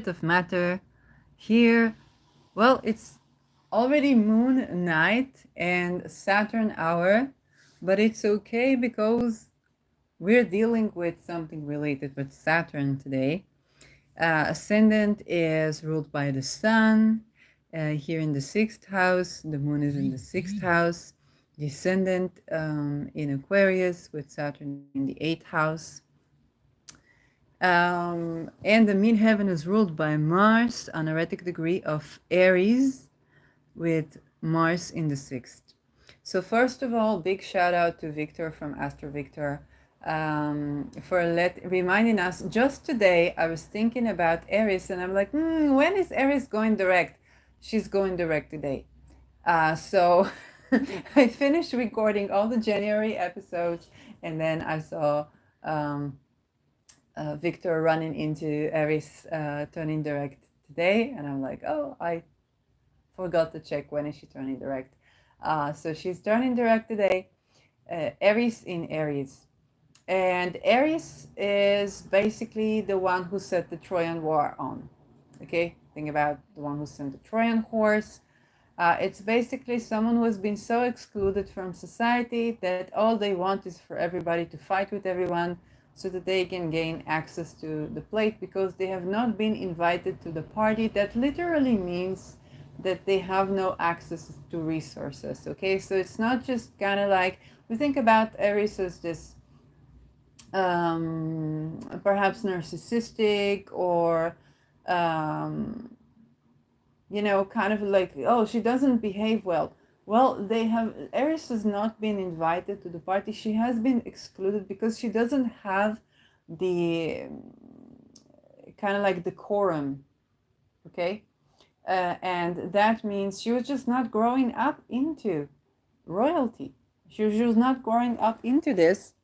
of matter here. Well, it's already moon night and Saturn hour, but it's okay because we're dealing with something related with Saturn today. Ascendant is ruled by the sun. Here in the sixth house, the moon is in the sixth house. Descendant in Aquarius with Saturn in the eighth house. And the midheaven is ruled by Mars, an erratic degree of Eris, with Mars in the sixth. So first of all, big shout out to Victor from Astro Victor for reminding us. Just today, I was thinking about Eris, and I'm like, when is Eris going direct? She's going direct today. So I finished recording all the January episodes, and then I saw Victor running into Eris turning direct today, and I'm like, oh, I forgot to check when is she turning direct. So she's turning direct today. Eris in Aries. And Eris is basically the one who set the Trojan War on. Okay, think about the one who sent the Trojan horse. It's basically someone who has been so excluded from society that all they want is for everybody to fight with everyone so that they can gain access to the plate because they have not been invited to the party. That literally means that they have no access to resources. Okay, so it's not just kind of like we think about Aries as this perhaps narcissistic or kind of like, oh, she doesn't behave well. Well, Eris has not been invited to the party. She has been excluded because she doesn't have the kind of like decorum, okay? And that means she was just not growing up into royalty. She was not growing up into this,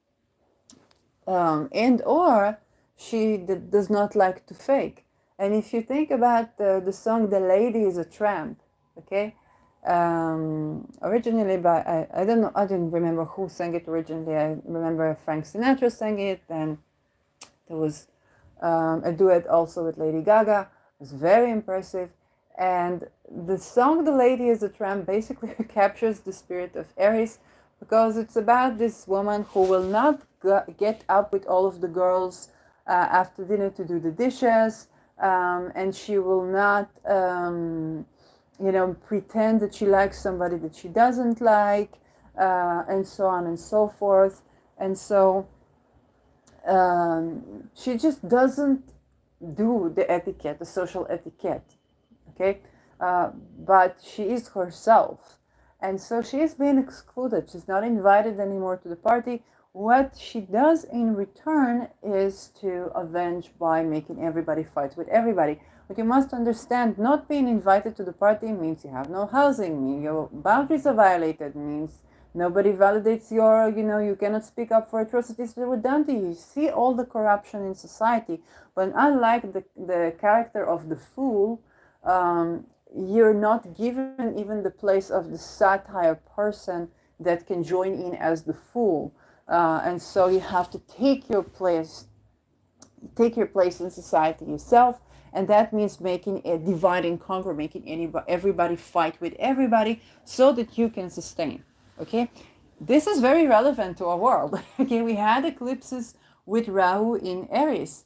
and or she does not like to fake. And if you think about the song "The Lady Is a Tramp," okay, originally by I don't know, I didn't remember who sang it originally. I remember Frank Sinatra sang it, and there was a duet also with Lady Gaga. It was very impressive. And the song "The Lady Is a Tramp" basically captures the spirit of Eris because it's about this woman who will not get up with all of the girls after dinner to do the dishes, and she will not, pretend that she likes somebody that she doesn't like, and so on and so forth. And so she just doesn't do the etiquette, the social etiquette, okay? But she is herself. And so she is being excluded. She's not invited anymore to the party. What she does in return is to avenge by making everybody fight with everybody. But you must understand, not being invited to the party means you have no housing, means your boundaries are violated, means nobody validates you cannot speak up for atrocities that were done to you. You see all the corruption in society. But unlike the character of the fool, you're not given even the place of the satire person that can join in as the fool. And so you have to take your place in society yourself, and that means making a divide and conquer, making everybody fight with everybody so that you can sustain. Okay, this is very relevant to our world. Okay, we had eclipses with Rahu in Aries.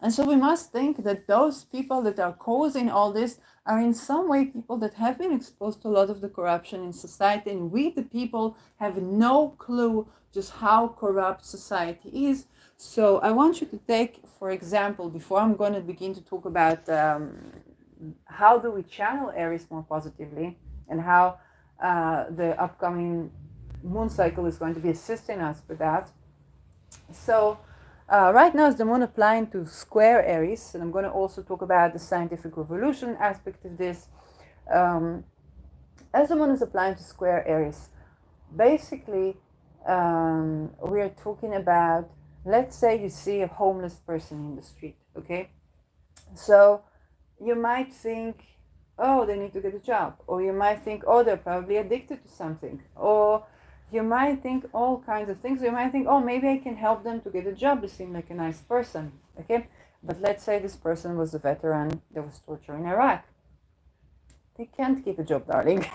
And so we must think that those people that are causing all this are in some way people that have been exposed to a lot of the corruption in society, and we, the people, have no clue just how corrupt society is. So I want you to take, for example, before I'm going to begin to talk about how do we channel Aries more positively and how the upcoming moon cycle is going to be assisting us with that. So right now is the moon applying to square Aries, and I'm going to also talk about the scientific revolution aspect of this. As the moon is applying to square Aries, basically we are talking about, let's say you see a homeless person in the street, okay? So you might think, oh, they need to get a job, or you might think, oh, they're probably addicted to something, or you might think all kinds of things. You might think, oh, maybe I can help them to get a job. They seem like a nice person, okay? But let's say this person was a veteran that was tortured in Iraq. They can't keep a job, darling.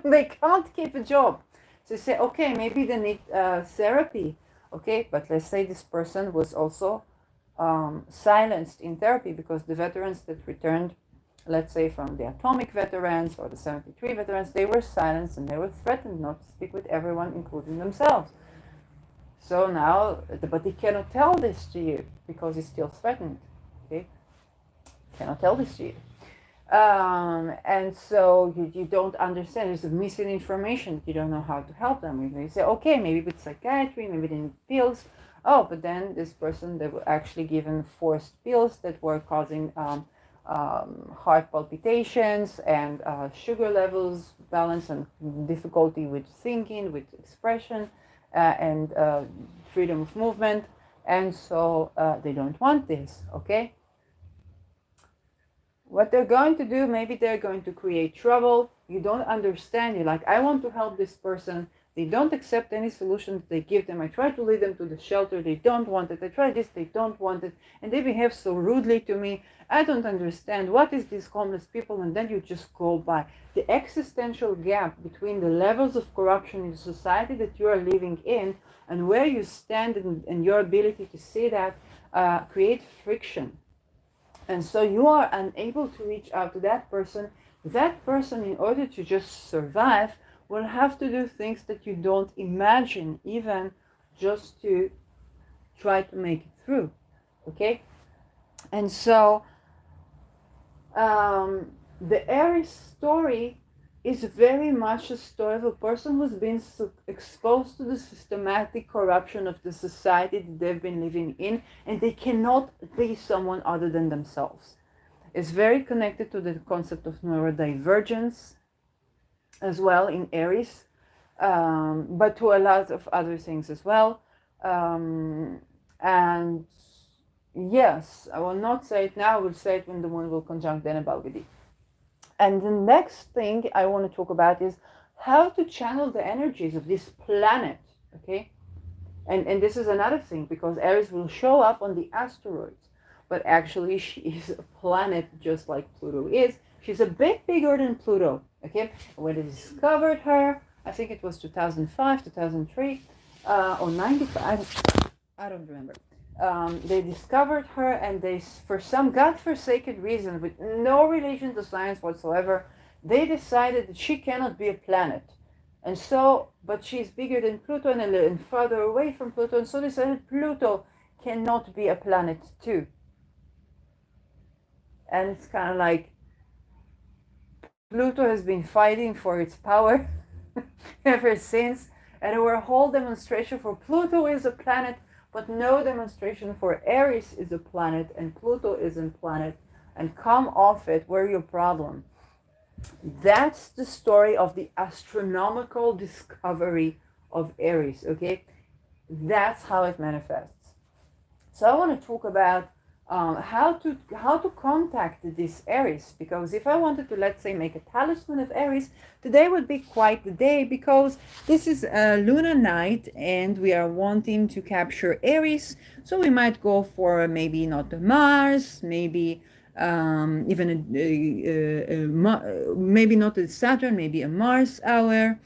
They can't keep a job. So you say, okay, maybe they need therapy. Okay, but let's say this person was also silenced in therapy, because the veterans that returned, let's say from the atomic veterans or the 73 veterans, they were silenced and they were threatened not to speak with everyone, including themselves. So now, but he cannot tell this to you because he's still threatened. Okay, cannot tell this to you. And so you don't understand. There's a missing information. You don't know how to help them. You say, okay, maybe with psychiatry, maybe they need pills. Oh, but then this person, they were actually given forced pills that were causing heart palpitations and sugar levels balance and difficulty with thinking, with expression, and freedom of movement. And so they don't want this, okay? What they're going to do, maybe they're going to create trouble. You don't understand. You're like, I want to help this person. They don't accept any solutions they give them. I try to lead them to the shelter. They don't want it. I try this. They don't want it. And they behave so rudely to me. I don't understand. What is these homeless people? And then you just go by. The existential gap between the levels of corruption in the society that you are living in and where you stand and your ability to see that create friction. And so you are unable to reach out to that person. That person, in order to just survive, will have to do things that you don't imagine, even just to try to make it through. Okay? And so the Eris story is very much a story of a person who's been exposed to the systematic corruption of the society that they've been living in, and they cannot be someone other than themselves. It's very connected to the concept of neurodivergence as well in Eris, but to a lot of other things as well. And yes, I will not say it now, I will say it when the moon will conjunct deneb algedi. And the next thing I want to talk about is how to channel the energies of this planet, okay? And this is another thing, because Eris will show up on the asteroids, but actually she is a planet just like Pluto is. She's a bit bigger than Pluto, okay? When they discovered her, I think it was 2005, 2003, or 95, I don't remember. They discovered her, and they, for some godforsaken reason, with no relation to science whatsoever, they decided that she cannot be a planet. And so, but she's bigger than Pluto and farther away from Pluto, and so they decided Pluto cannot be a planet too. And it's kind of like Pluto has been fighting for its power ever since, and there were a whole demonstration for Pluto is a planet, but no demonstration for Eris is a planet, and Pluto isn't a planet, and come off it, where's your problem? That's the story of the astronomical discovery of Eris, okay? That's how it manifests. So I want to talk about how to contact this Eris, because if I wanted to, let's say, make a talisman of Eris, today would be quite the day, because this is a lunar night and we are wanting to capture Eris. So we might go for maybe not a Mars, maybe even maybe not a Saturn, maybe a Mars hour,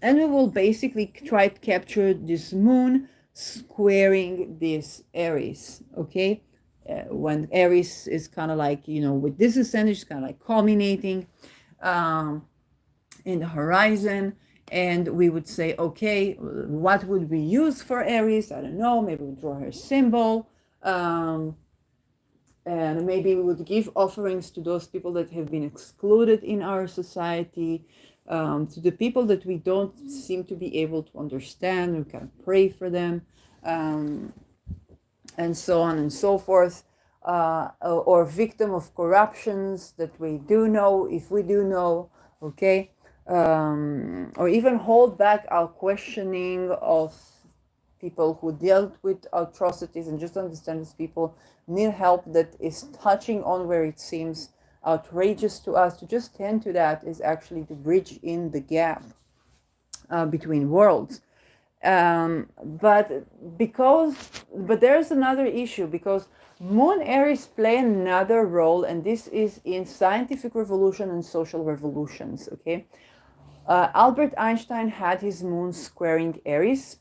and we will basically try to capture this moon squaring this Eris, okay? When Eris is kind of like, with this ascendant, it's kind of like culminating in the horizon, and we would say, okay, what would we use for Eris? I don't know, maybe we draw her symbol, and maybe we would give offerings to those people that have been excluded in our society, to the people that we don't seem to be able to understand. We can pray for them, and so on and so forth, or victim of corruptions that we do know, if we do know, okay, or even hold back our questioning of people who dealt with atrocities, and just understand these people need help that is touching on where it seems outrageous to us. To just tend to that is actually to bridge in the gap between worlds. But there's another issue, because Moon Aries play another role, and this is in scientific revolution and social revolutions. Okay, Albert Einstein had his moon squaring Aries.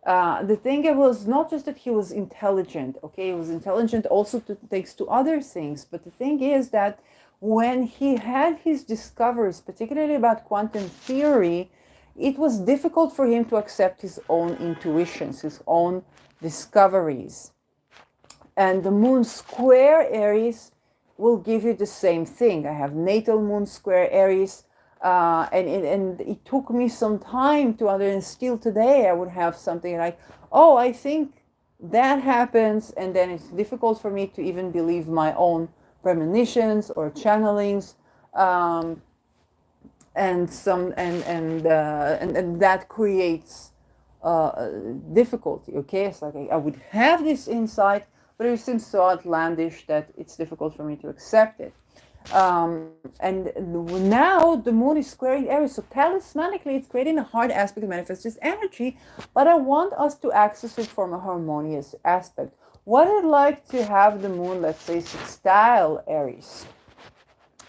The thing it was not just that he was intelligent. Okay, he was intelligent also thanks to other things. But the thing is that when he had his discoveries, particularly about quantum theory, it was difficult for him to accept his own intuitions, his own discoveries. And the moon square Aries will give you the same thing. I have natal moon square Aries, and it took me some time to understand. Still today, I would have something like, oh, I think that happens, and then it's difficult for me to even believe my own premonitions or channelings. And that creates difficulty. Okay, it's like I would have this insight, but it seems so outlandish that it's difficult for me to accept it. And now the moon is squaring Aries, so talismanically it's creating a hard aspect to manifest this energy, but I want us to access it from a harmonious aspect. What I'd like to have the moon, let's say, sextile Aries,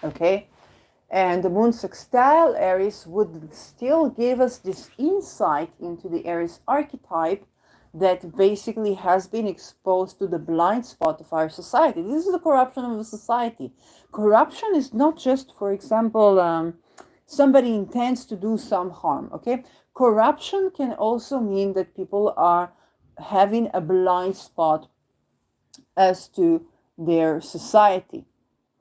okay? And the moon sextile Aries would still give us this insight into the Aries archetype that basically has been exposed to the blind spot of our society. This is the corruption of a society. Corruption is not just, for example, somebody intends to do some harm, okay? Corruption can also mean that people are having a blind spot as to their society,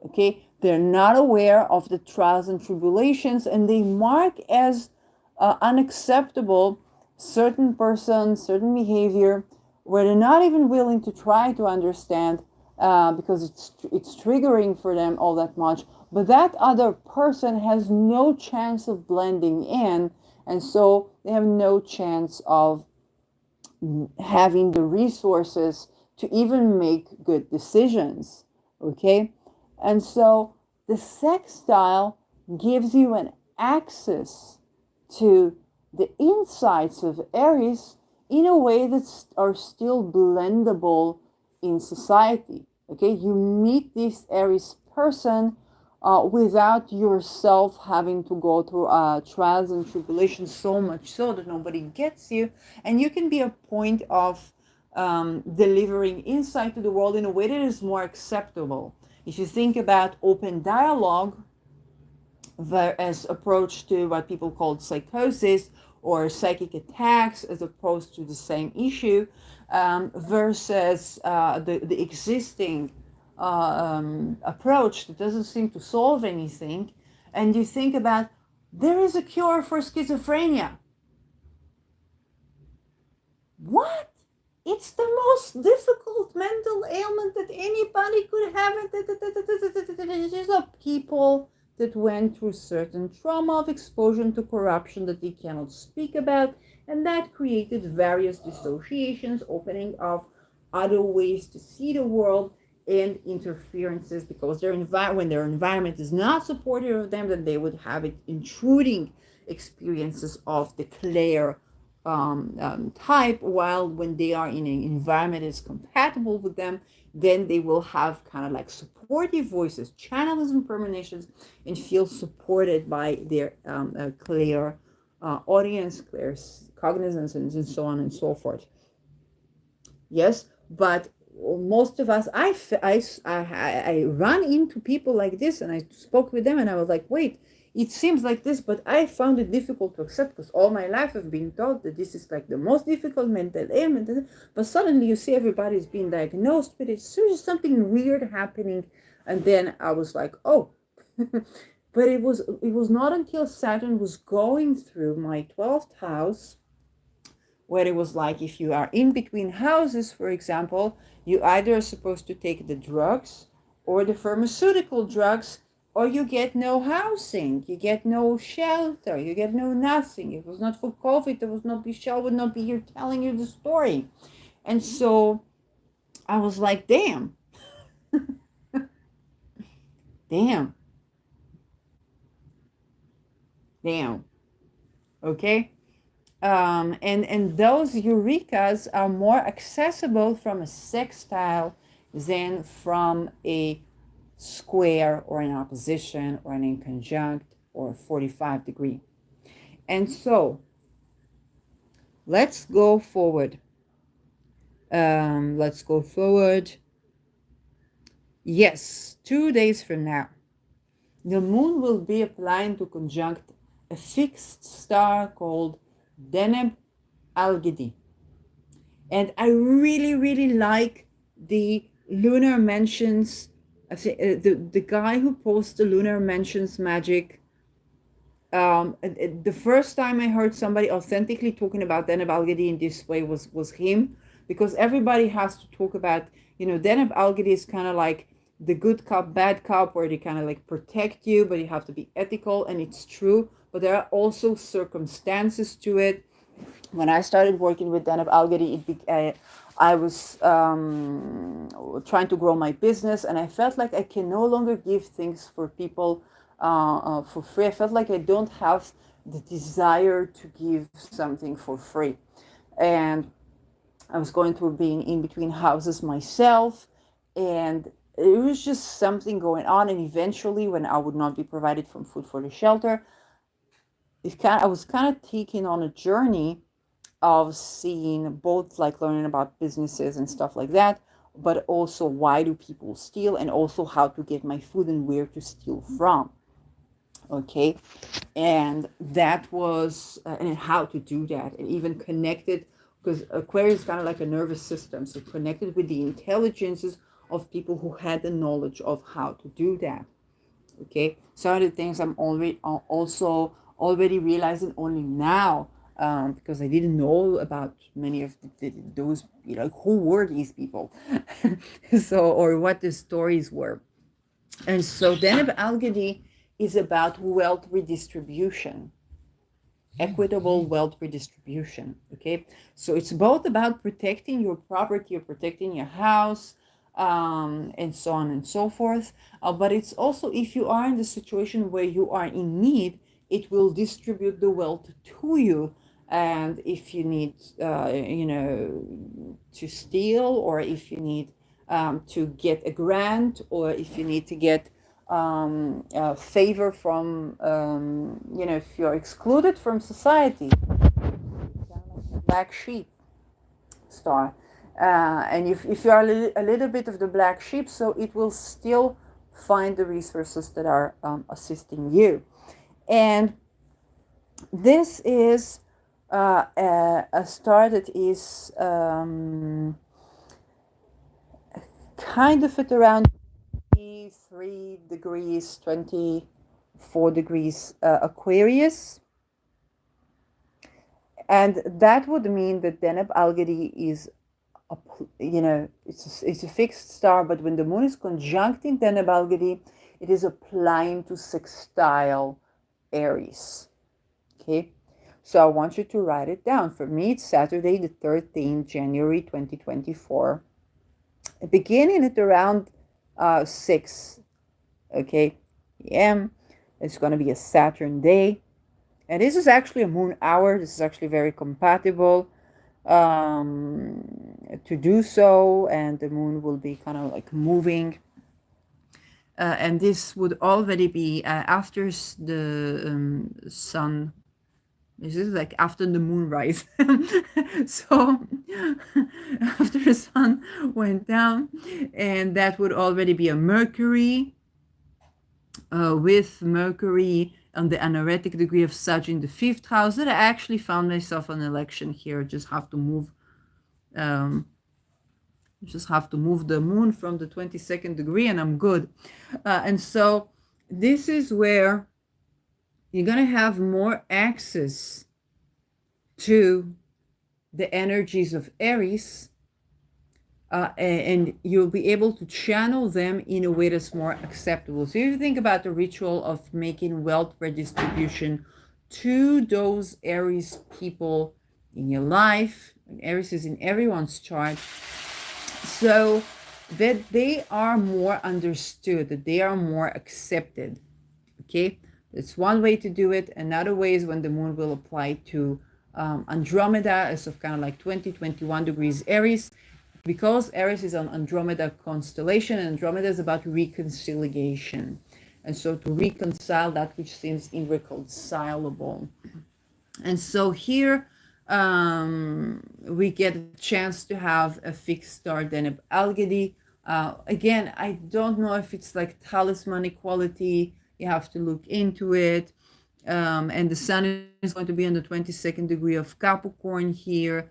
okay? They're not aware of the trials and tribulations, and they mark as unacceptable certain persons, certain behavior, where they're not even willing to try to understand because it's triggering for them all that much. But that other person has no chance of blending in, and so they have no chance of having the resources to even make good decisions. Okay? And so the sextile gives you an access to the insights of Aries in a way that are still blendable in society. Okay, you meet this Aries person without yourself having to go through trials and tribulations, so much so that nobody gets you, and you can be a point of delivering insight to the world in a way that is more acceptable. If you think about open dialogue as approach to what people call psychosis or psychic attacks as opposed to the same issue, versus the existing approach that doesn't seem to solve anything, and you think about, there is a cure for schizophrenia. What? It's the most difficult mental ailment that anybody could have. These are people that went through certain trauma of exposure to corruption that they cannot speak about, and that created various dissociations, opening of other ways to see the world, and interferences, because when their environment is not supportive of them, then they would have it intruding experiences of the Claire type, while when they are in an environment that is compatible with them, then they will have kind of like supportive voices, channels and premonitions, and feel supported by their clear audience, clear cognizance, and so on and so forth. Yes, but most of us, I run into people like this, and I spoke with them, and I was like, wait, it seems like this, but I found it difficult to accept, because all my life I've been taught that this is like the most difficult mental ailment. But suddenly you see everybody's being diagnosed with it. So there's something weird happening. And then I was like, oh. But it was not until Saturn was going through my 12th house, where it was like, if you are in between houses, for example, you either are supposed to take the drugs or the pharmaceutical drugs, or you get no housing, you get no shelter, you get no nothing. If it was not for COVID, there was not Michelle would not be here telling you the story. And so I was like, damn. Damn. Okay. And those eurekas are more accessible from a sextile than from a square or an opposition or an inconjunct or 45 degree. And so let's go forward. Let's go forward. Yes, 2 days from now, the moon will be applying to conjunct a fixed star called deneb algedi. And I really, really like the lunar mentions. The guy who posts the lunar mentions magic. The first time I heard somebody authentically talking about deneb algedi in this way was him, because everybody has to talk about, deneb algedi is kind of like the good cop, bad cop, where they kind of like protect you, but you have to be ethical, and it's true. But there are also circumstances to it. When I started working with deneb algedi, I was trying to grow my business, and I felt like I can no longer give things for people for free. I felt like I don't have the desire to give something for free. And I was going through being in between houses myself, and it was just something going on. And eventually, when I would not be provided from food for the shelter, I was kind of taken on a journey of seeing both, like learning about businesses and stuff like that, but also why do people steal, and also how to get my food and where to steal from. Okay, and that was and how to do that, and even connected, because Aquarius is kind of like a nervous system, so connected with the intelligences of people who had the knowledge of how to do that. Okay, some of the things I'm already realizing only now, because I didn't know about many of those, who were these people, so, or what the stories were. And so deneb algedi is about wealth redistribution, equitable wealth redistribution. Okay, so it's both about protecting your property or protecting your house, and so on and so forth, but it's also, if you are in the situation where you are in need, it will distribute the wealth to you. And if you need to steal, or if you need to get a grant, or if you need to get favor from, if you're excluded from society, black sheep star, and if you are a little bit of the black sheep, so it will still find the resources that are assisting you. And this is a star that is kind of at around 23 degrees, 24 degrees Aquarius. And that would mean that deneb algedi is, it's a fixed star, but when the moon is conjuncting deneb algedi, it is applying to sextile Eris. Okay, so I want you to write it down. For me, it's Saturday, the 13th January 2024, beginning at around 6, okay, p.m. It's going to be a Saturn day, and this is actually a moon hour. This is actually very compatible to do so, and the moon will be kind of like moving, and this would already be after the sun. This is like after the moonrise. So after the sun went down, and that would already be a Mercury, with Mercury on the anaretic degree of Sag in the 5th house. That I actually found myself an election here. Just have to move the moon from the 22nd degree, and I'm good. And so this is where you're going to have more access to the energies of Eris, and you'll be able to channel them in a way that's more acceptable. So if you think about the ritual of making wealth redistribution to those Eris people in your life, and Eris is in everyone's chart, so that they are more understood, that they are more accepted. Okay, that's one way to do it. Another way is when the moon will apply to Andromeda as of kind of like 20, 21 degrees Eris, because Eris is an Andromeda constellation, and Andromeda is about reconciliation. And so to reconcile that which seems irreconcilable. And so here we get a chance to have a fixed star deneb algedi. Again, I don't know if it's like talismanic quality. You have to look into it. And the sun is going to be in the 22nd degree of Capricorn here.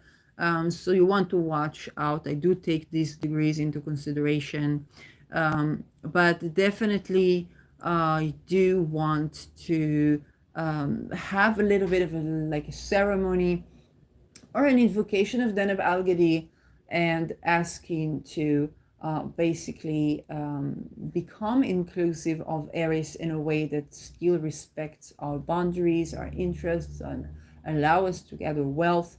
So you want to watch out. I do take these degrees into consideration. But definitely you do want to have a little bit of like a ceremony or an invocation of deneb algedi, and asking to basically become inclusive of Eris in a way that still respects our boundaries, our interests, and allow us to gather wealth,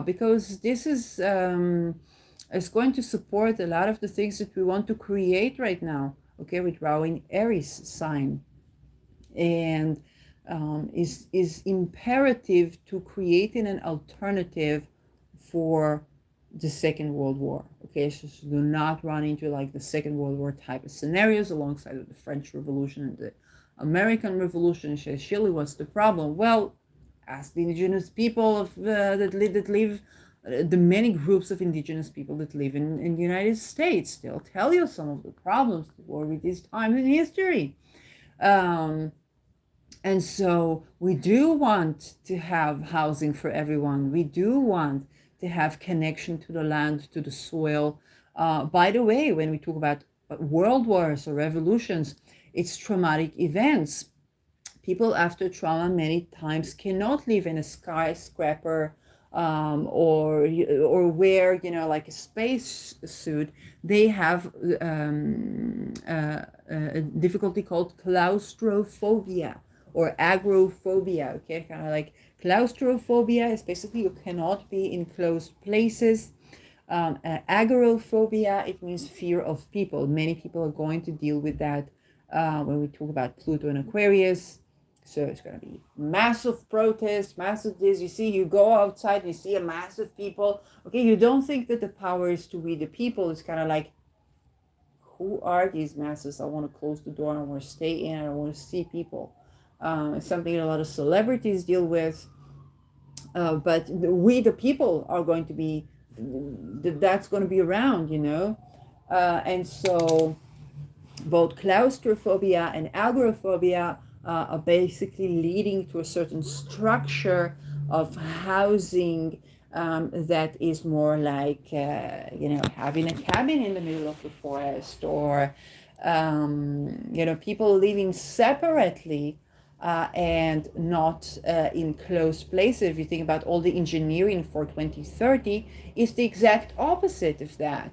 because this is going to support a lot of the things that we want to create right now, okay, with our Eris sign. And is imperative to creating an alternative for the Second World War. Okay, so do not run into like the Second World War type of scenarios alongside of the French Revolution and the American Revolution. Surely, what's the problem? Well, ask the indigenous people of that live the many groups of indigenous people that live in the United States. They'll tell you some of the problems that were with these times in history. And so we do want to have housing for everyone. We do want to have connection to the land, to the soil. By the way, when we talk about world wars or revolutions, it's traumatic events. People after trauma many times cannot live in a skyscraper or wear, like a space suit. They have a difficulty called claustrophobia or agoraphobia. Okay, kind of like claustrophobia is basically you cannot be in closed places. Agoraphobia, it means fear of people. Many people are going to deal with that when we talk about Pluto and Aquarius. So it's going to be massive protests, massive this. You see, you go outside, you see a massive people. Okay, you don't think that the power is to we the people. It's kind of like, who are these masses? I want to close the door. I want to stay in. I want to see people. It's something a lot of celebrities deal with. But we, the people, are going to be, that's going to be around, and so both claustrophobia and agoraphobia are basically leading to a certain structure of housing that is more like, having a cabin in the middle of the forest, or, people living separately and not in close places. If you think about all the engineering for 2030, it's the exact opposite of that.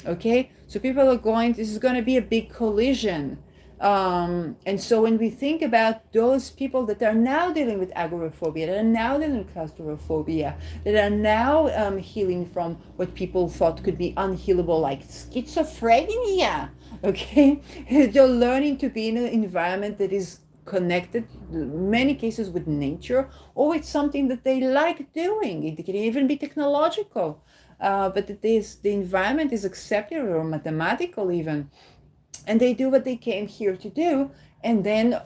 Okay, so people are this is going to be a big collision. And so when we think about those people that are now dealing with agoraphobia, that are now dealing with claustrophobia, that are now healing from what people thought could be unhealable, like schizophrenia, okay, they're learning to be in an environment that is connected, in many cases, with nature, or it's something that they like doing. It can even be technological, but the environment is accepted, or mathematical even, and they do what they came here to do. And then,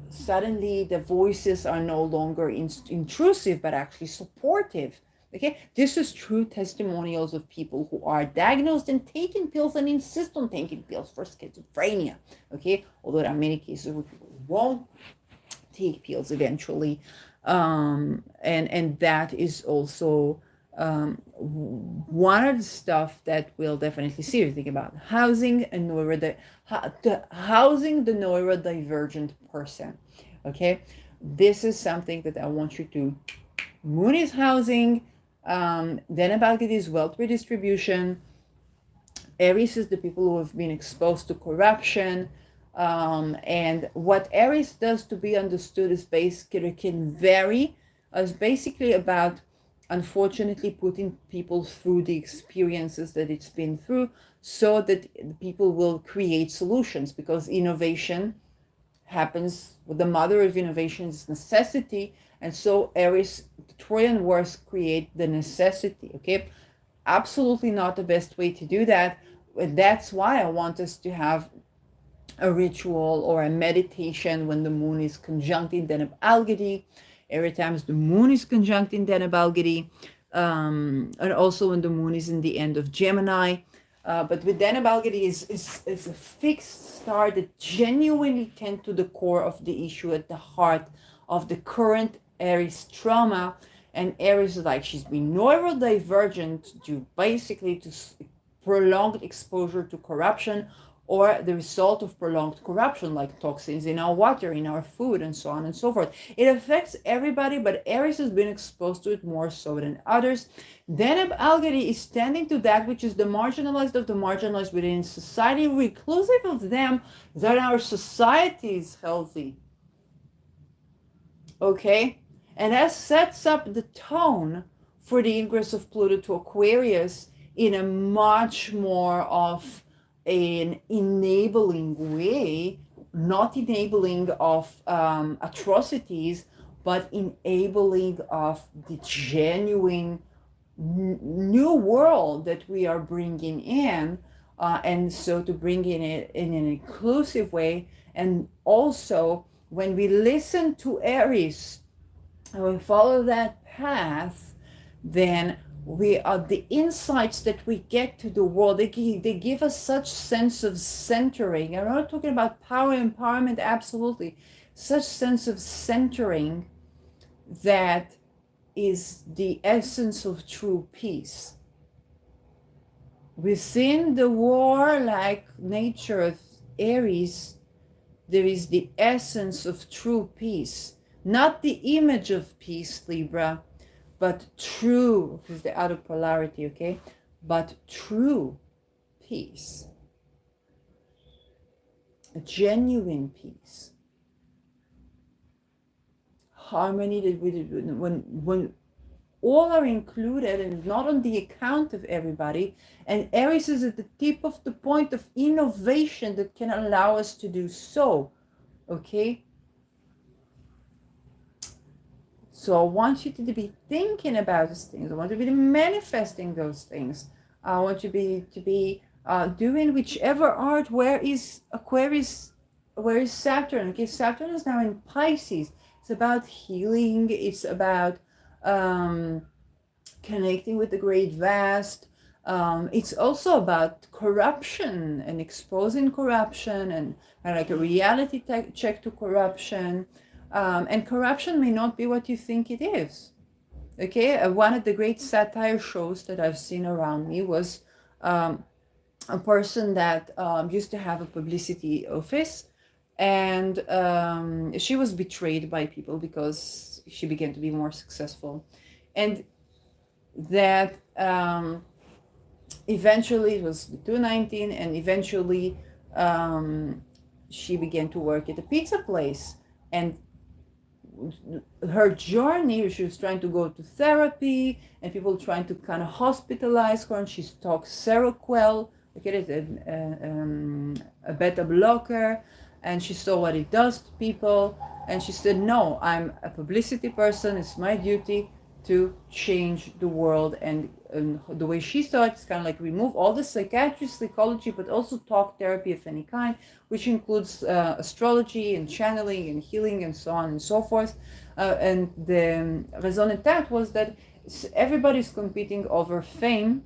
suddenly the voices are no longer intrusive, but actually supportive. Okay, this is true testimonials of people who are diagnosed and taking pills and insist on taking pills for schizophrenia. Okay, although there are many cases where people won't take pills eventually, and that is also one of the stuff that we'll definitely see. You think about housing housing the neurodivergent person. Okay, this is something that I want you to. Moon is housing. Then about it is wealth redistribution. Eris is the people who have been exposed to corruption. And what Eris does, to be understood, is basically can vary as basically about, unfortunately, putting people through the experiences that it's been through, so that people will create solutions, because innovation happens. The mother of innovation is necessity, And so Eris, the Trojan Wars create the necessity, okay? Absolutely not the best way to do that. And that's why I want us to have a ritual or a meditation when the moon is conjunct in deneb algedi. Every time the moon is conjunct in deneb algedi, and also when the moon is in the end of Gemini. But with deneb algedi is a fixed star that genuinely tends to the core of the issue, at the heart of the current Eris trauma. And Eris is like, she's been neurodivergent due basically to prolonged exposure to corruption, or the result of prolonged corruption, like toxins in our water, in our food, and so on and so forth. It affects everybody, but Eris has been exposed to it more so than others. Deneb algedi is standing to that which is the marginalized of the marginalized within society, reclusive of them, that our society is healthy. Okay? And that sets up the tone for the ingress of Pluto to Aquarius in a much more of an enabling way, not enabling of atrocities, but enabling of the genuine new world that we are bringing in. And so to bring in it in an inclusive way. And also when we listen to Eris and we follow that path, then we are the insights that we get to the world, they give us such sense of centering. I'm not talking about power empowerment, absolutely, such sense of centering that is the essence of true peace. Within the warlike nature of Eris, there is the essence of true peace, not the image of peace, Libra, but true, this is the outer polarity, okay? But true peace, a genuine peace, harmony that when all are included and not on the account of everybody. And Eris is at the tip of the point of innovation that can allow us to do so, okay? So I want you to be thinking about these things. I want you to be manifesting those things. I want you to be doing whichever art. Where is Aquarius? Where is Saturn? Okay, Saturn is now in Pisces. It's about healing. It's about connecting with the great vast. It's also about corruption and exposing corruption and like a reality check to corruption. And corruption may not be what you think it is. Okay, one of the great satire shows that I've seen around me was a person that used to have a publicity office, and she was betrayed by people because she began to be more successful, and that eventually it was 2019, and eventually she began to work at a pizza place. And her journey, she was trying to go to therapy, and people trying to kind of hospitalize her, and she took Seroquel, okay, a beta blocker, and she saw what it does to people, and she said, no, I'm a publicity person, it's my duty to change the world. And the way she saw it is kind of like remove all the psychiatry, psychology, but also talk therapy of any kind, which includes astrology and channeling and healing and so on and so forth. And the raison d'etre was that everybody's competing over fame.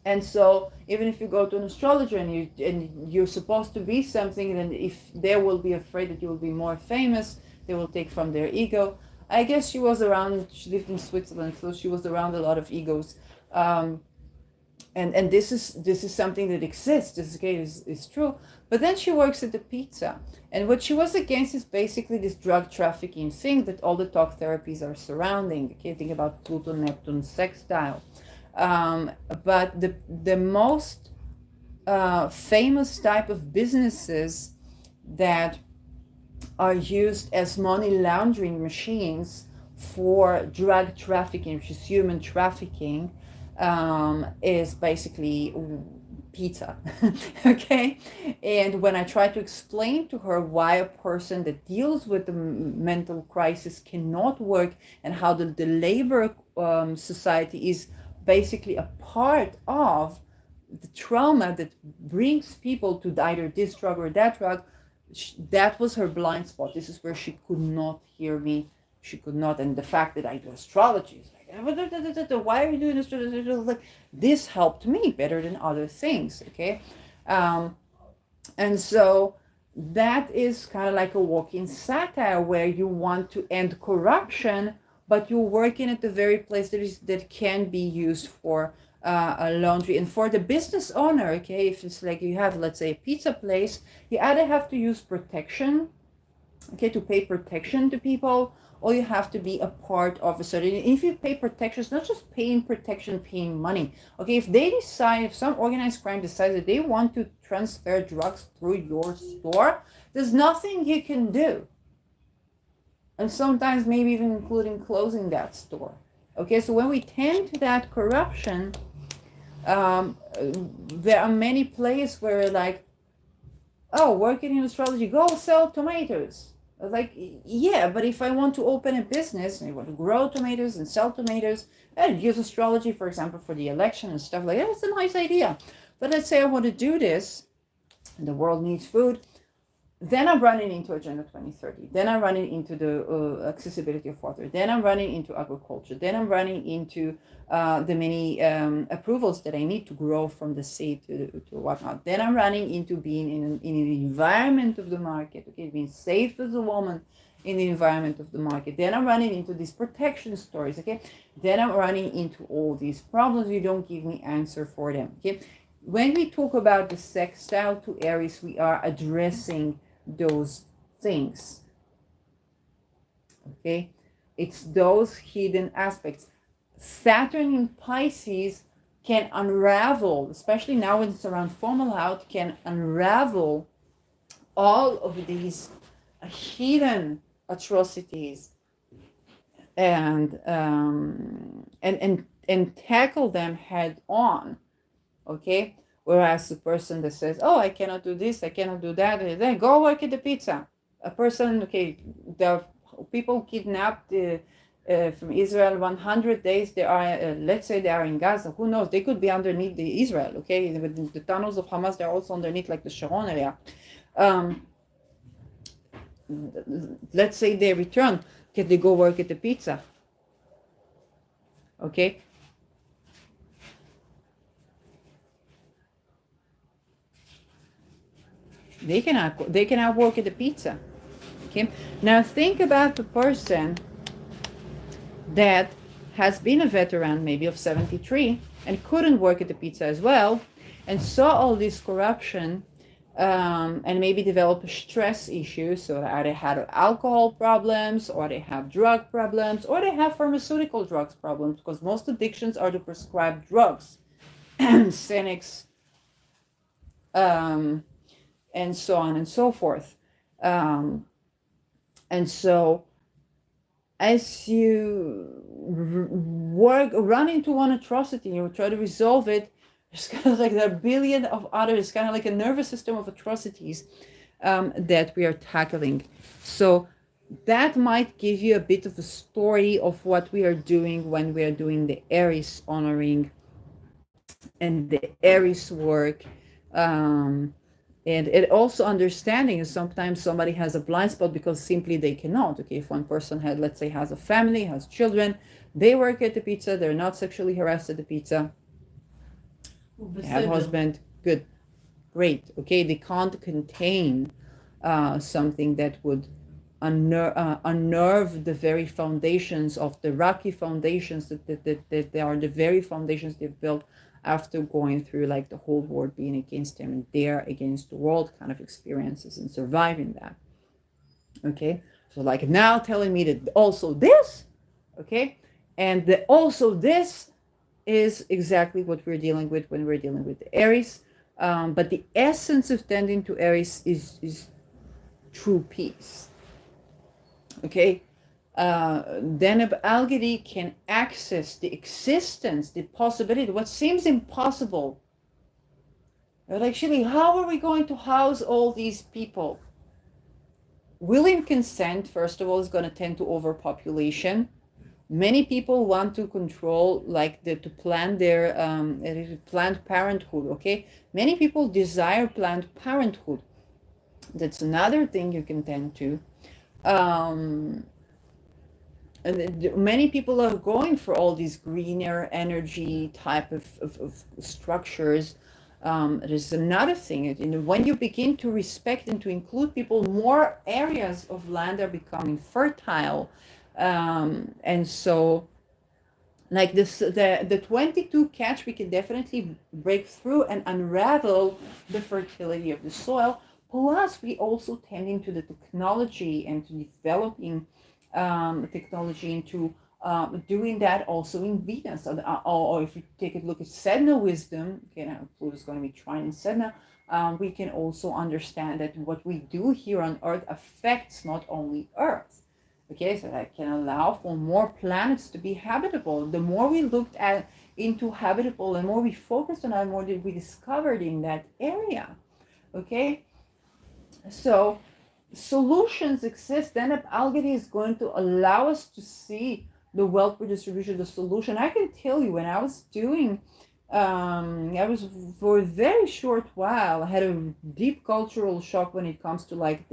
And so even if you go to an astrologer and you're supposed to be something, and if they will be afraid that you will be more famous, they will take from their ego. I guess she was around, she lived in Switzerland, so she was around a lot of egos. And this is something that exists, this is true. But then she works at the pizza. And what she was against is basically this drug trafficking thing that all the talk therapies are surrounding. Okay, think about Pluto, Neptune, sextile. But the most famous type of businesses that are used as money laundering machines for drug trafficking, which is human trafficking, is basically pizza. Okay, and when I try to explain to her why a person that deals with the mental crisis cannot work, and how the labor society is basically a part of the trauma that brings people to either this drug or that drug, that was her blind spot. This is where she could not hear me. She could not. And the fact that I do astrology is like, why are you doing this? Like, this helped me better than other things. Okay. And so that is kind of like a walking satire, where you want to end corruption, but you're working at the very place that can be used for a laundry. And for the business owner, okay, if it's like you have, let's say, a pizza place, you either have to use protection, okay, to pay protection to people, or you have to be a part of a certain. If you pay protection, it's not just paying protection, paying money. Okay, if some organized crime decides that they want to transfer drugs through your store, there's nothing you can do. And sometimes maybe even including closing that store. Okay, so when we tend to that corruption, there are many places where, like, oh, working in astrology, go sell tomatoes. Like, yeah, but if I want to open a business and I want to grow tomatoes and sell tomatoes and use astrology, for example, for the election and stuff like that, it's a nice idea. But let's say I want to do this and the world needs food. Then I'm running into Agenda 2030. Then I'm running into the accessibility of water. Then I'm running into agriculture. Then I'm running into the many approvals that I need to grow from the seed to whatnot. Then I'm running into being in an environment of the market, okay, being safe as a woman in the environment of the market. Then I'm running into these protection stories, okay? Then I'm running into all these problems. You don't give me answer for them, okay? When we talk about the sextile to Eris, we are addressing those things, okay? It's those hidden aspects. Saturn in Pisces can unravel, especially now when it's around formalhaut, can unravel all of these hidden atrocities and tackle them head on, okay? Whereas the person that says, oh, I cannot do this, I cannot do that, then go work at the pizza. A person, okay, the people kidnapped from Israel 100 days, they are, let's say they are in Gaza, who knows, they could be underneath the Israel, okay? The tunnels of Hamas, they're also underneath, like the Sharon area. Let's say they return, can they go work at the pizza? Okay? They cannot work at the pizza. Okay. Now think about the person that has been a veteran, maybe of 73, and couldn't work at the pizza as well, and saw all this corruption, and maybe develop a stress issue. So they had alcohol problems, or they have drug problems, or they have pharmaceutical drugs problems, because most addictions are to prescribed drugs, Xanax, and so on and so forth. And so as you run into one atrocity, you try to resolve it, there's kind of like there are a billion of others, kind of like a nervous system of atrocities that we are tackling. So that might give you a bit of a story of what we are doing when we are doing the Eris honoring and the Eris work. And it also understanding is sometimes somebody has a blind spot because simply they cannot. Okay, if one person had, let's say, has a family, has children, they work at the pizza, they're not sexually harassed at the pizza, they have husband, good, great. Okay, they can't contain something that would unnerve the very foundations of the rocky foundations that they are the very foundations they've built after going through like the whole world being against them and they're against the world kind of experiences and surviving that. Okay, so like now telling me that also this, okay, and the also this is exactly what we're dealing with when we're dealing with the Eris. But the essence of tending to Eris is true peace. Okay, deneb algedi can access the existence, the possibility, what seems impossible But actually, how are we going to house all these people? Willing consent, first of all, is going to tend to overpopulation. Many people want to control, like to plan their planned parenthood. Okay, many people desire planned parenthood. That's another thing you can tend to. And many people are going for all these greener energy type of structures. There's another thing, when you begin to respect and to include people, more areas of land are becoming fertile. And so, like this, the 22 catch, we can definitely break through and unravel the fertility of the soil. Plus, we also tending to the technology and to developing technology into doing that also in Venus. Or if you take a look at Sedna wisdom, Pluto's going to be trine in Sedna, we can also understand that what we do here on Earth affects not only Earth. Okay, so that can allow for more planets to be habitable. The more we looked at into habitable, the more we focused on that, the more did we discovered in that area. Okay, so solutions exist. Deneb algedi is going to allow us to see the wealth redistribution, the solution. I can tell you, when I was doing, I was for a very short while, I had a deep cultural shock when it comes to like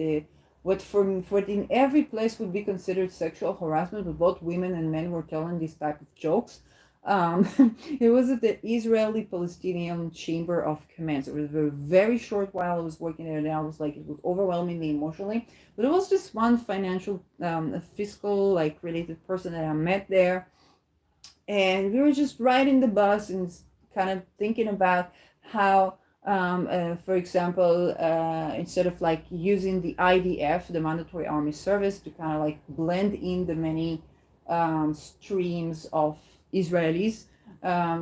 what for in every place would be considered sexual harassment, but both women and men were telling these type of jokes. It was at the Israeli-Palestinian Chamber of Commerce. It was a very short while I was working there, and I was like, it was overwhelmingly emotionally. But it was just one financial, fiscal, like related person that I met there, and we were just riding the bus and kind of thinking about how, for example, instead of like using the IDF, the mandatory army service, to kind of like blend in the many streams of Israelis,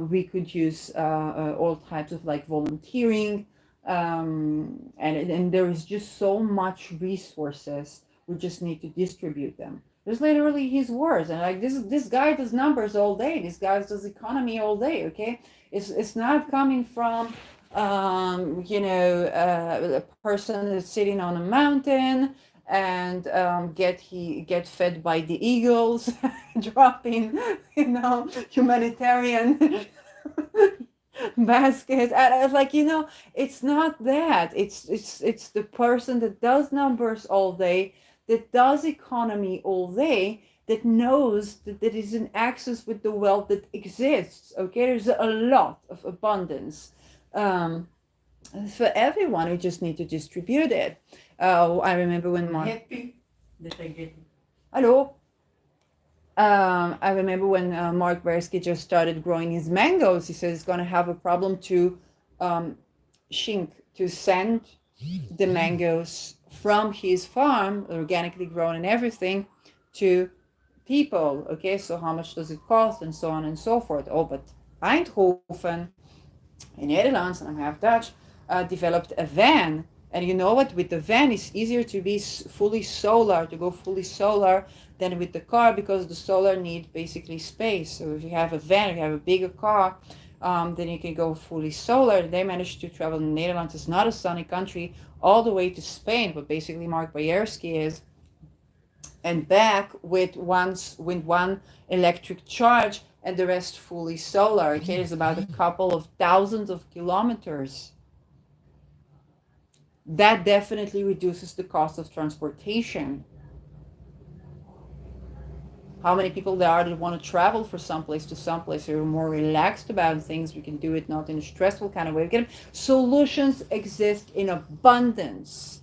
we could use all types of like volunteering, and there is just so much resources. We just need to distribute them. There's literally his words, and like this guy does numbers all day. This guy does economy all day. Okay, it's not coming from a person that's sitting on a mountain and get fed by the eagles, dropping humanitarian baskets. And I was like, it's not that. It's the person that does numbers all day, that does economy all day, that knows that there is an access with the wealth that exists. Okay, there's a lot of abundance for everyone. We just need to distribute it. I remember when Happy that I get it. Hello. I remember when Mark Bersky just started growing his mangoes. He said he's going to have a problem to send the mangoes from his farm, organically grown and everything, to people. Okay, so how much does it cost, and so on and so forth. Oh, but Eindhoven in Netherlands, and I'm half Dutch, developed a van. And you know what? With the van, it's easier to be fully solar, to go fully solar, than with the car, because the solar needs basically space. So if you have a van, if you have a bigger car, then you can go fully solar. They managed to travel in the Netherlands. It's not a sunny country, all the way to Spain, but basically Mark Bajerski is, and back with one electric charge, and the rest fully solar. Okay, it's about a couple of thousands of kilometers. That definitely reduces the cost of transportation. How many people there are that want to travel from someplace to someplace? They're more relaxed about things. We can do it not in a stressful kind of way. Solutions exist in abundance.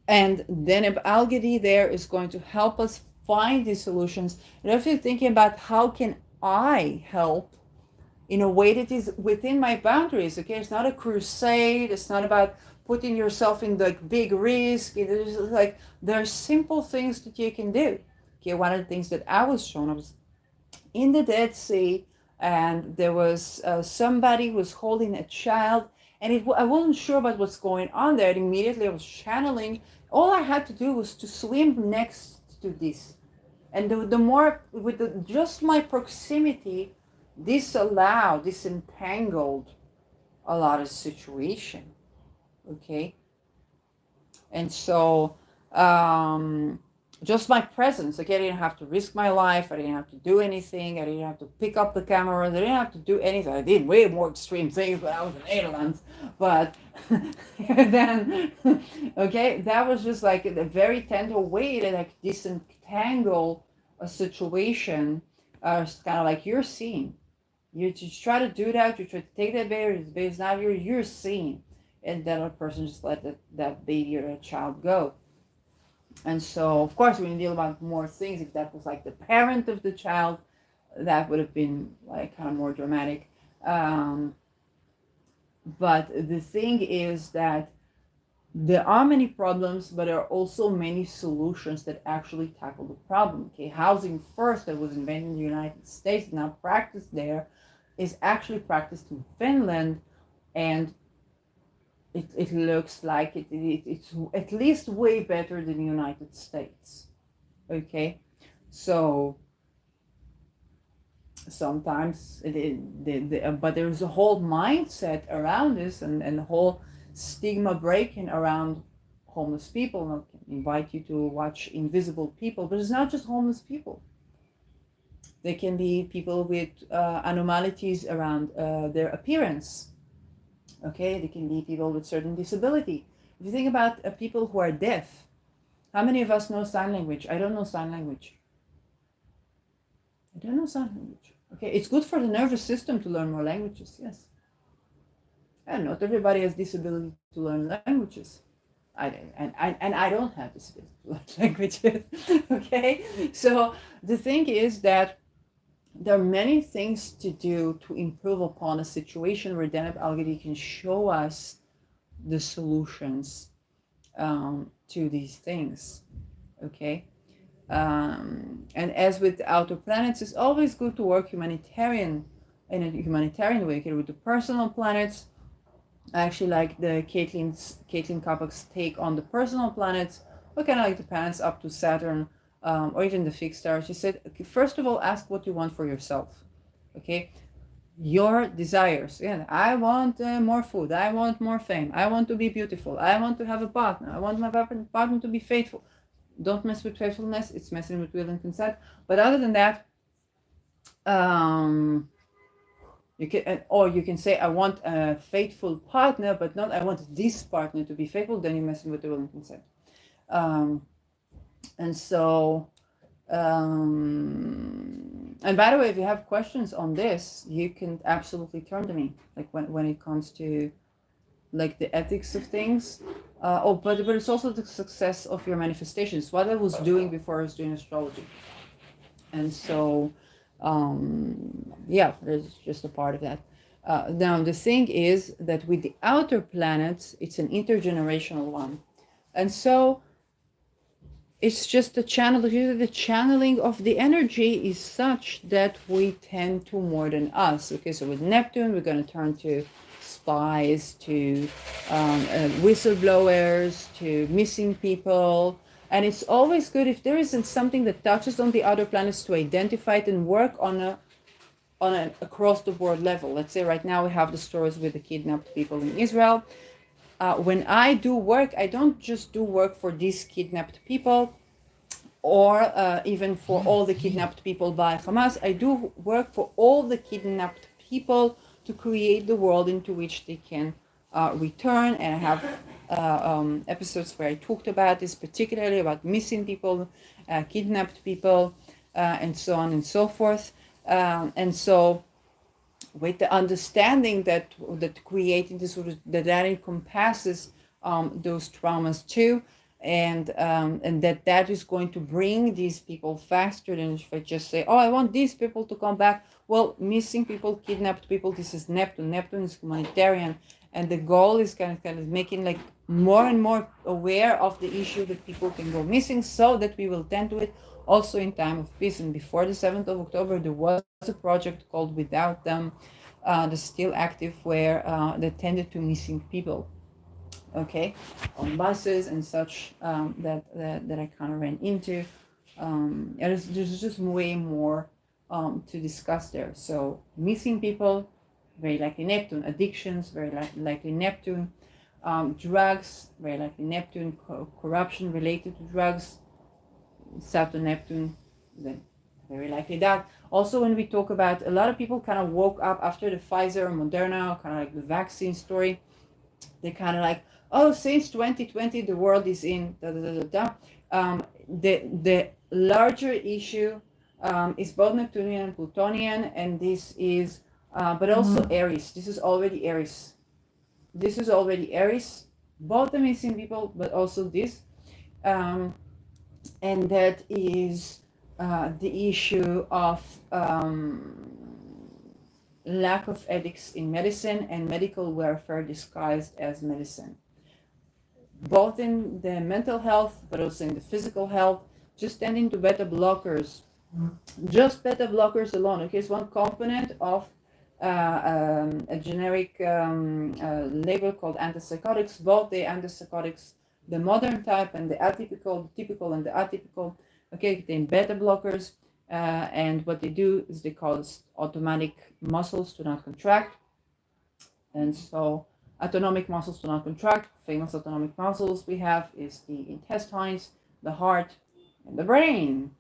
And then algedi there is going to help us find these solutions. And if you're thinking about how can I help in a way that is within my boundaries, okay? It's not a crusade. It's not about putting yourself in like big risk. It's like there are simple things that you can do. Okay, one of the things that I was shown, I was in the Dead Sea, and there was somebody was holding a child, and I wasn't sure about what's going on there. And immediately I was channeling. All I had to do was to swim next to this, and the more with just my proximity, disentangled a lot of situation. Okay. And so just my presence, okay, I didn't have to risk my life, I didn't have to do anything, I didn't have to pick up the camera, I didn't have to do anything. I did way more extreme things when I was in Netherlands, but then okay, that was just like a very tender way to like disentangle a situation. It's kind of like you're seeing, you just try to do that, you try to take that baby, the baby's not here, you're seeing, and then a person just let that baby or a child go. And so, of course, when you deal about more things, if that was like the parent of the child, that would have been like kind of more dramatic. But the thing is that there are many problems, but there are also many solutions that actually tackle the problem. Okay, housing first, that was invented in the United States, now practiced there, is actually practiced in Finland, and it looks like it's at least way better than the United States. Okay, so sometimes but there's a whole mindset around this, and the whole stigma breaking around homeless people. I can invite you to watch Invisible People, but it's not just homeless people. They can be people with anomalies around their appearance. Okay, they can be people with certain disability. If you think about people who are deaf, how many of us know sign language? I don't know sign language. I don't know sign language. Okay, it's good for the nervous system to learn more languages, yes. And not everybody has disability to learn languages. And I don't have disability to learn languages. Okay, so the thing is that there are many things to do to improve upon a situation where deneb algedi can show us the solutions to these things. Okay. And as with outer planets, it's always good to work humanitarian in a humanitarian way. Okay, with the personal planets, I actually like the Caitlin Kapak's take on the personal planets, or kind of like the planets up to Saturn, or even the fixed stars. She said, okay, first of all, ask what you want for yourself. Okay, your desires. Yeah, I want more food. I want more fame. I want to be beautiful. I want to have a partner. I want my partner to be faithful. Don't mess with faithfulness. It's messing with will and consent. But other than that, you can, or you can say, I want a faithful partner, but not I want this partner to be faithful. Then you're messing with the will and consent. And so, and by the way, if you have questions on this, you can absolutely turn to me. Like when it comes to like the ethics of things. But it's also the success of your manifestations. What I was doing before I was doing astrology. And so, yeah, there's just a part of that. Now, the thing is that with the outer planets, it's an intergenerational one. And so it's just the channeling of the energy is such that we tend to more than us. Okay, so with Neptune, we're going to turn to spies, to whistleblowers, to missing people. And it's always good if there isn't something that touches on the other planets to identify it and work on an across the board level. Let's say right now we have the stories with the kidnapped people in Israel. When I do work, I don't just do work for these kidnapped people or even for all the kidnapped people by Hamas. I do work for all the kidnapped people to create the world into which they can return. And I have episodes where I talked about this, particularly about missing people, kidnapped people, and so on and so forth. And so with the understanding that creating this that encompasses those traumas too, and that is going to bring these people faster than if I just say, oh, I want these people to come back. Well, missing people, kidnapped people, this is Neptune. Neptune is humanitarian, and the goal is kind of making like more and more aware of the issue that people can go missing, so that we will tend to it also in time of peace. And before the 7th of October, there was a project called Without Them, that's still active, where they tended to missing people, okay, on buses and such, that I kind of ran into. And there's just way more to discuss there. So missing people, very likely Neptune. Addictions, very likely Neptune. Drugs, very likely Neptune. Corruption related to drugs, Saturn, Neptune, then very likely that. Also, when we talk about, a lot of people kind of woke up after the Pfizer, Moderna, kind of like the vaccine story. They kind of like, oh, since 2020, the world is in da da da da da. The larger issue is both Neptunian and Plutonian, and this is, but also Eris. This is already Eris. This is already Eris. Both the missing people, but also this. And that is the issue of lack of ethics in medicine and medical welfare disguised as medicine, both in the mental health but also in the physical health. Just tending to beta blockers, just beta blockers alone, okay, is one component of a generic label called antipsychotics. Both the antipsychotics, the modern type and the atypical, the typical and the atypical, okay, contain beta blockers, and what they do is they cause automatic muscles to not contract, and so autonomic muscles to not contract. Famous autonomic muscles we have is the intestines, the heart, and the brain.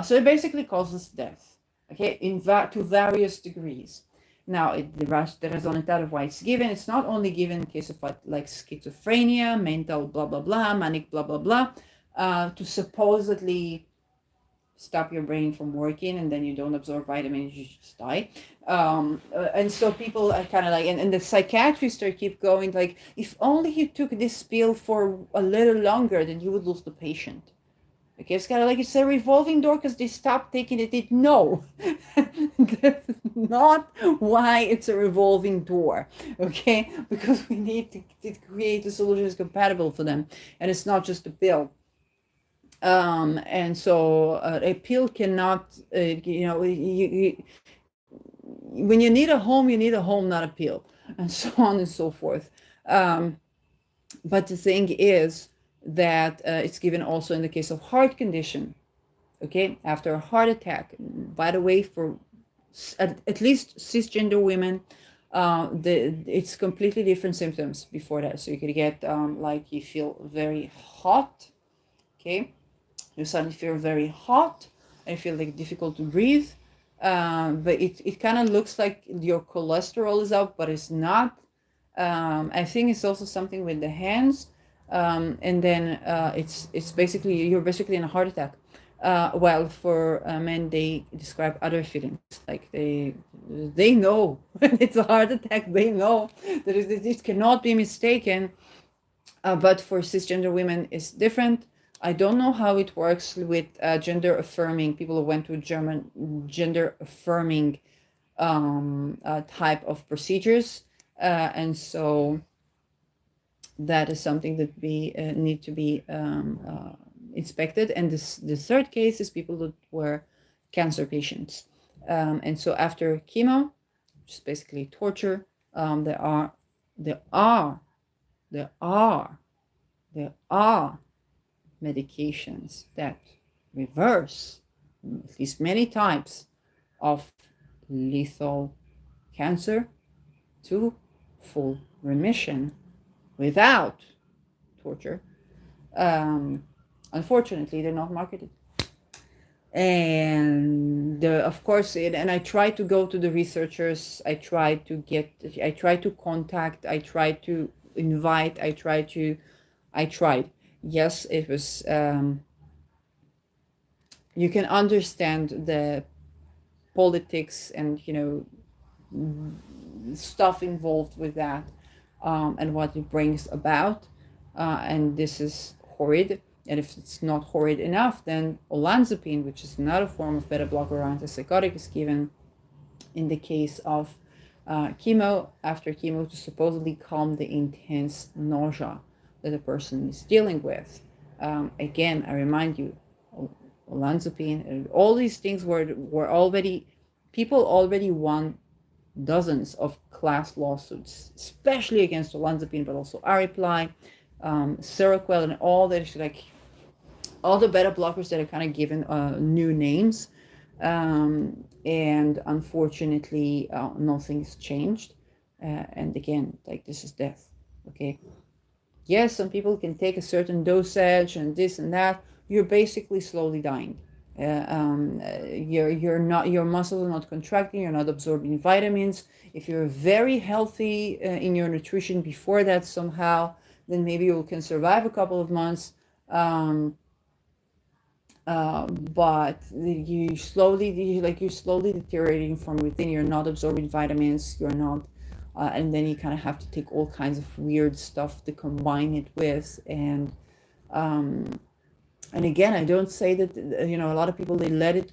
So it basically causes death, okay, to various degrees. Now, the rationality of why it's given, it's not only given in case of like schizophrenia, mental blah, blah, blah, manic blah, blah, blah, to supposedly stop your brain from working, and then you don't absorb vitamins, you just die. And so people are kind of like, and the psychiatrists are keep going like, if only you took this pill for a little longer, then you would lose the patient. Okay, it's kind of like it's a revolving door because they stopped taking it. No, that's not why it's a revolving door. Okay, because we need to create the solutions compatible for them, and it's not just a pill. And so a pill cannot, when you need a home, not a pill, and so on and so forth. But the thing is that it's given also in the case of heart condition, okay, after a heart attack. By the way, for at least cisgender women, it's completely different symptoms before that. So you could get like you feel very hot, okay, you suddenly feel very hot and you feel like difficult to breathe, but it kind of looks like your cholesterol is up, but it's not. I think it's also something with the hands. And then it's basically, you're basically in a heart attack. While for men, they describe other feelings, like they know when it's a heart attack. They know that it cannot be mistaken. But for cisgender women, it's different. I don't know how it works with gender affirming people who went to German gender affirming type of procedures, and so that is something that we need to be inspected. And the third case is people that were cancer patients, and so after chemo, which is basically torture, there are medications that reverse at least many types of lethal cancer to full remission without torture. Unfortunately, they're not marketed. And of course, and I tried to go to the researchers, I tried to contact, I tried to invite, I tried. Yes, it was, you can understand the politics and, stuff involved with that, and what it brings about. And this is horrid. And if it's not horrid enough, then olanzapine, which is not a form of beta blocker or antipsychotic, is given in the case of chemo, after chemo, to supposedly calm the intense nausea that the person is dealing with. Again, I remind you, olanzapine and all these things were already, people already won dozens of class lawsuits, especially against olanzapine, but also Ariply, Seroquel, and all that, like all the beta blockers that are kind of given new names. And unfortunately, nothing's changed. And again, like, this is death. Okay. Yes, some people can take a certain dosage and this and that. You're basically slowly dying. You're not, your muscles are not contracting. You're not absorbing vitamins. If you're very healthy in your nutrition before that somehow, then maybe you can survive a couple of months. Um, but you're slowly deteriorating from within. You're not absorbing vitamins. You're not, and then you kind of have to take all kinds of weird stuff to combine it with. And again, I don't say that, a lot of people, they let it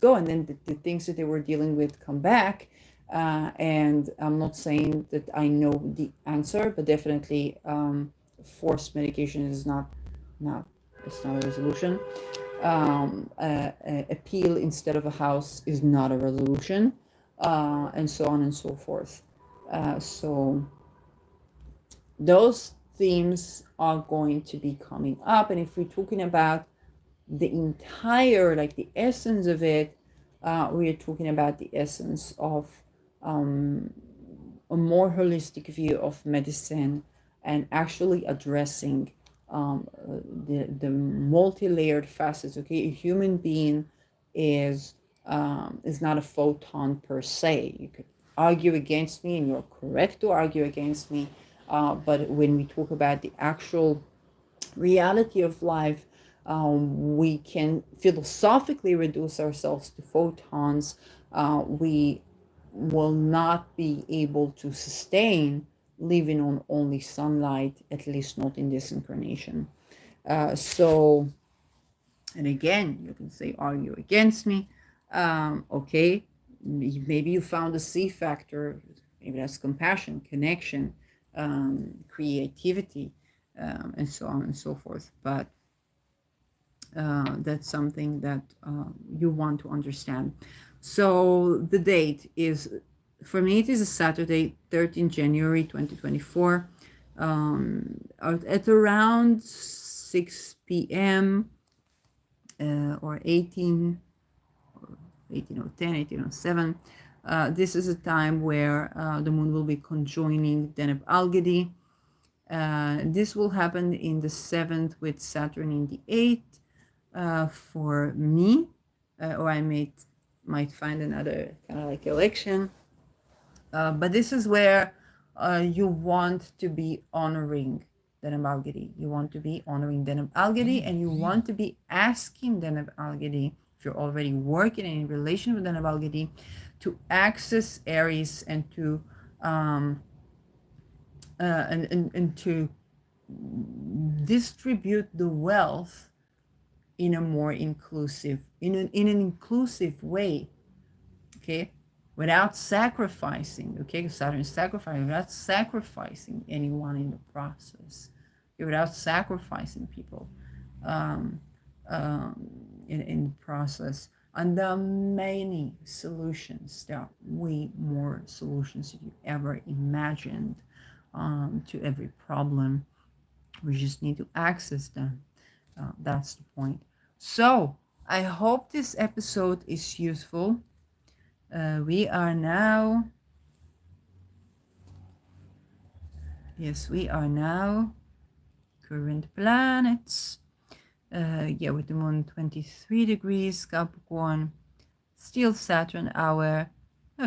go, and then the things that they were dealing with come back. And I'm not saying that I know the answer, but definitely, forced medication is not it's not a resolution. A peel instead of a house is not a resolution, and so on and so forth. So those themes are going to be coming up, and if we're talking about the entire, like the essence of it, we are talking about the essence of a more holistic view of medicine, and actually addressing the multi-layered facets. Okay, a human being is not a photon per se. You could argue against me, and you're correct to argue against me, but when we talk about the actual reality of life, we can philosophically reduce ourselves to photons. We will not be able to sustain living on only sunlight, at least not in this incarnation. So, and again, you can say, argue against me. Okay, maybe you found a C factor. Maybe that's compassion, connection, creativity, and so on and so forth. But that's something that you want to understand. So the date is, for me, it is a Saturday, 13 January 2024, at around 6 p.m. Or 18, or 18:10, 18:07. This is a time where the moon will be conjoining deneb algedi. This will happen in the 7th with Saturn in the 8th. For me, or I might find another kind of like election, but this is where you want to be honoring deneb algedi. You want to be honoring deneb algedi, and you want to be asking deneb algedi, if you're already working in relation with deneb algedi, to access Eris, and to and to distribute the wealth in a more inclusive, in an inclusive way, okay, without sacrificing, okay, Saturn is sacrificing, without sacrificing anyone in the process, okay, without sacrificing people in the process. And there are many solutions. There are way more solutions than you ever imagined to every problem. We just need to access them. That's the point. So I hope this episode is useful. We are now current planets. With the moon 23 degrees Capricorn, still Saturn hour,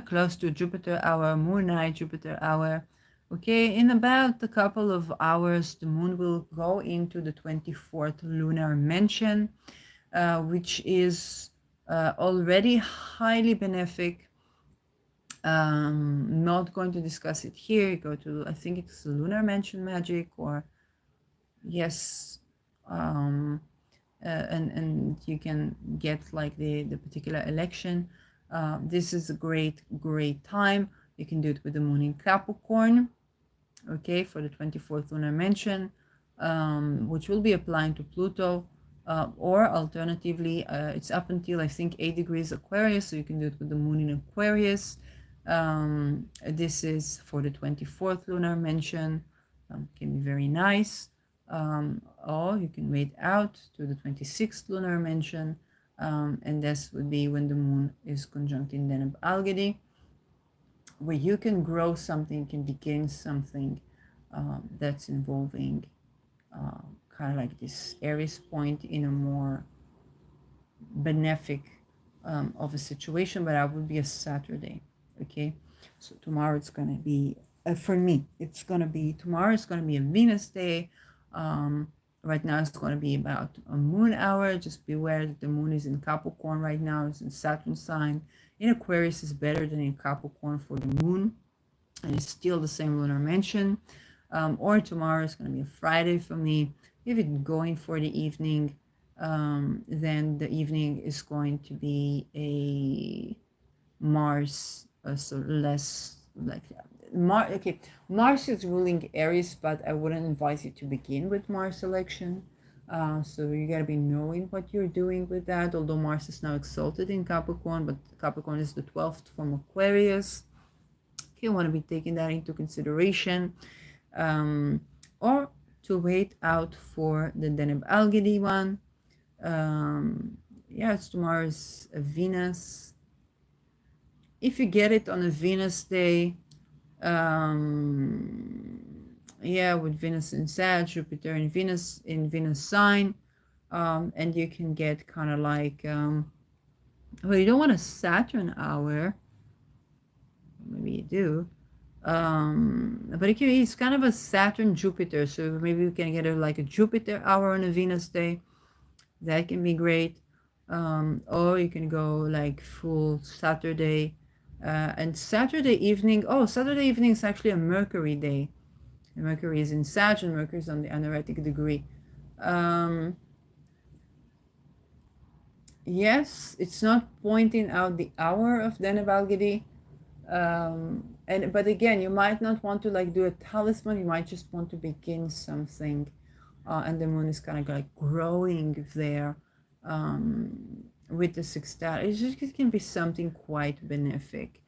close to Jupiter hour, moon night Jupiter hour. Okay, in about a couple of hours, the moon will go into the 24th lunar mansion, which is already highly benefic. Not going to discuss it here. Go to, I think it's lunar mansion magic, or yes, and you can get like the particular election. This is a great time. You can do it with the moon in Capricorn, okay, for the 24th lunar mansion, which will be applying to Pluto, or alternatively, it's up until I think 8 degrees Aquarius, so you can do it with the moon in Aquarius. This is for the 24th lunar mansion. Can be very nice. Or you can wait out to the 26th lunar mansion, and this would be when the moon is conjunct in deneb algedi, where you can grow something, can begin something that's involving kind of like this Eris point in a more benefic of a situation, but that would be a Saturday. Okay, so tomorrow it's gonna be for me. It's gonna be tomorrow. It's gonna be a Venus day. Right now it's gonna be about a moon hour. Just beware that the moon is in Capricorn right now. It's in Saturn sign. In Aquarius is better than in Capricorn for the moon, and it's still the same lunar mansion. Or tomorrow is going to be a Friday for me. If it's going for the evening, then the evening is going to be a Mars, so less like Mars. Okay, Mars is ruling Aries, but I wouldn't advise you to begin with Mars selection. So you gotta be knowing what you're doing with that. Although Mars is now exalted in Capricorn, but Capricorn is the 12th from Aquarius. You want to be taking that into consideration, or to wait out for the deneb algedi one. Yeah, it's tomorrow's Venus. If you get it on a Venus day, yeah, with Venus in Sag, Jupiter in Venus sign, and you can get kind of like, well, you don't want a Saturn hour. Maybe you do. But it's kind of a Saturn Jupiter, so maybe you can get like a Jupiter hour on a Venus day. That can be great. Or you can go like full Saturday, and Saturday evening. Oh, Saturday evening is actually a Mercury day. And Mercury is in Sag, and Mercury is on the anaretic degree. Yes, it's not pointing out the hour of deneb algedi. But again, you might not want to like do a talisman. You might just want to begin something, and the moon is kind of like growing there with the sextile. It can be something quite benefic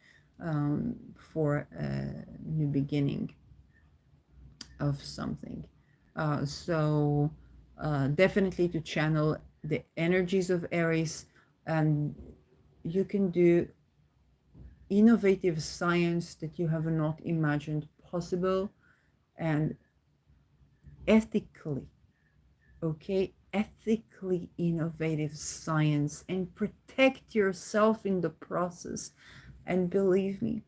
for a new beginning of something. So definitely to channel the energies of Eris, and you can do innovative science that you have not imagined possible, and ethically, okay, ethically innovative science, and protect yourself in the process. And believe me,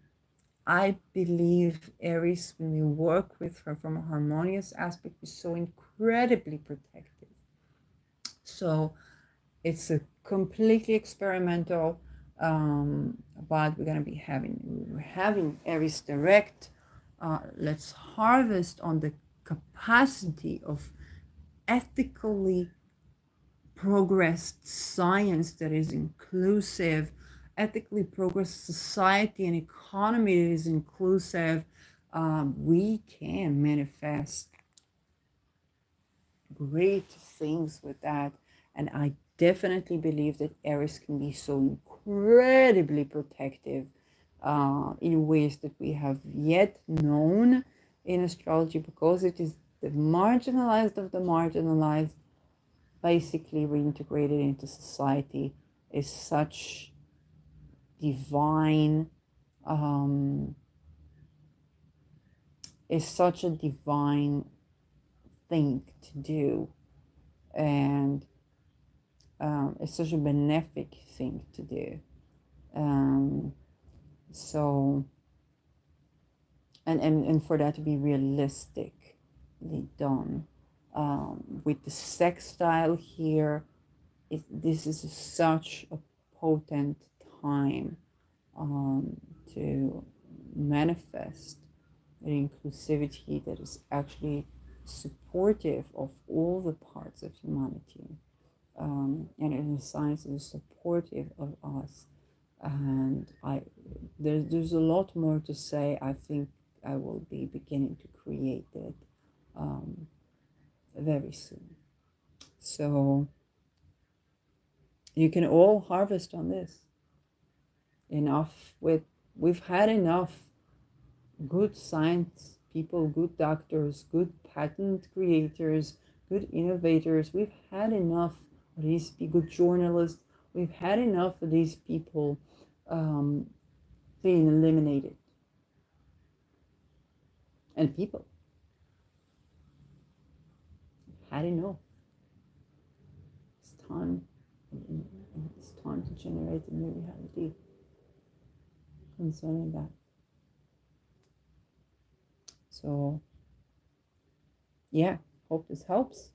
I believe Eris, when we work with her from a harmonious aspect, is so incredibly protective. So it's a completely experimental, but we're going to be having Eris direct. Let's harvest on the capacity of ethically progressed science that is inclusive, ethically progressed society and economy that is inclusive. We can manifest great things with that, and I definitely believe that Eris can be so incredibly protective in ways that we have yet known in astrology, because it is the marginalized of the marginalized, basically reintegrated into society, is such divine, is such a divine thing to do, and it's such a benefic thing to do. So and for that to be realistically done, with the sextile here, this is such a potent time to manifest an inclusivity that is actually supportive of all the parts of humanity, and in a science that is supportive of us. And there's a lot more to say. I think I will be beginning to create it very soon. So you can all harvest on this. We've had enough good science people, good doctors, good patent creators, good innovators. We've had enough. Please be good journalists. We've had enough of these people being eliminated. And people had enough. It's time. It's time to generate a new reality concerning that. So, yeah, hope this helps.